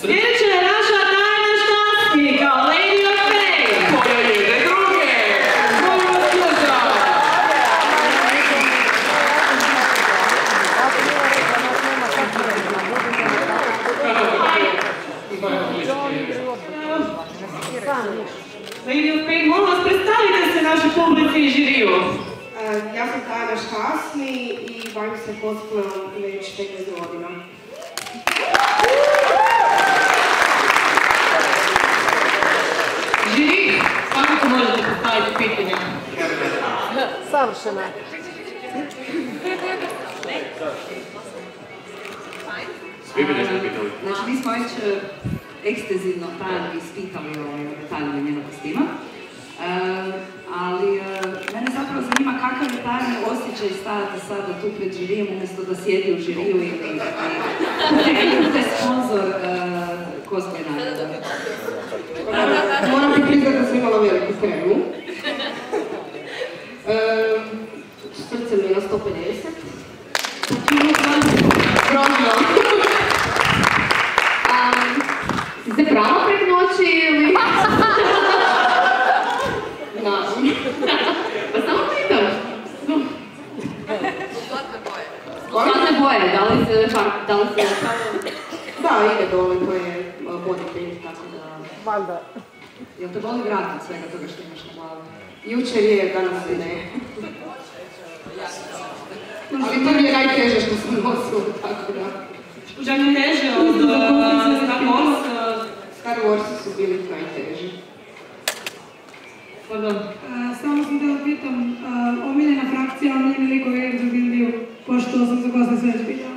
Sljedeća je naša tajna štasnika, Lady of Fame. Koja jede druge. Molim vas pozdrav. Lady of Fame, molim vas, predstavite se našoj publici i žiriju. Ja sam Tajna Štasni i bavim se cosplayom već 15 godina. Žiri, svakako možete postaviti pitanja. Savršena. Svi bi nešto pitali. Znači, mi smo već ekstenzivno Tajanu ispitali o detaljima njenog kostima. Ali mene zapravo zanima kakav je tajni osjećaj stajati sada tu pred žirijem umjesto da sjedi u žiriju i bude sponsor cosplay nagrada. Moram ti priznat da sam imala veliku tremu. Srce mi je na 150. Grozno. Si se prava prek noći ili... Pa samo pitam. Zlatne boje, da li se... Da, ide dole, to je body paint, tako da... Valjda. Jel te boli vrat od svega toga što imaš na glavi? Jučer je, danas i ne. Ali to mi je najteže što sam nosila, tako da... Užak je teže od Star Wars. Star Warsi su bili najteži. Pardon. Samo sam da pitam, omiljena frakcija, omiljeni likovi Eggs of Indiju, pošto sam za goste sve već pitala.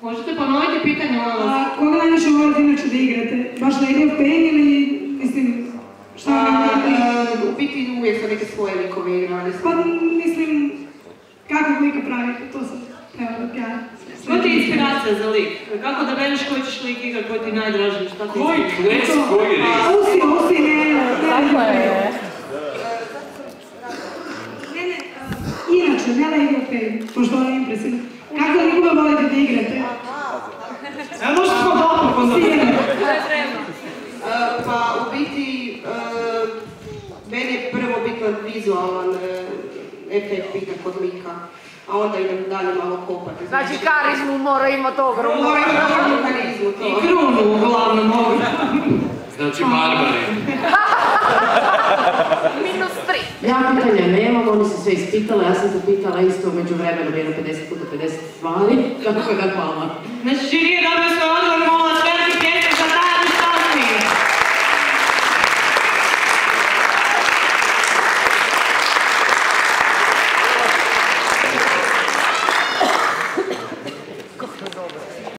Možete ponoviti pitanje o vas? Koga najviše volite inače da igrate? Baš Lady of Fame ili, mislim, šta vam je? U biti uvijek su neke svoje likove igrali. Pa, mislim, kakvog lika pravite, to sam trebala da ja. Koja ti je inspiracija za lik? Kako da bereš koji ćeš lik igrat, koji ti je najdraži? Šta ti je Koji kles, koji ris? Usi, ne. Tako je. Ne, inače, ne Lady of Fame, pošto ona je impresivna. Kakve likove volite da igrate? Evo možda smo dobro poznali. Pa, u biti, meni je prvo bitan vizualan efekt bitan kod lika, a onda idem dalje malo kopati. Znači karizmu mora imati ogromno. Mora imati karizmu, to. I krunu uglavnom mogu. Znači barbari. -3. Ja pitanja nemam, oni su sve ispitali, ja sam zapitala isto među vremenom jedno 50 puta 50 stvari, tako da hvala. Znači, žiri je dobio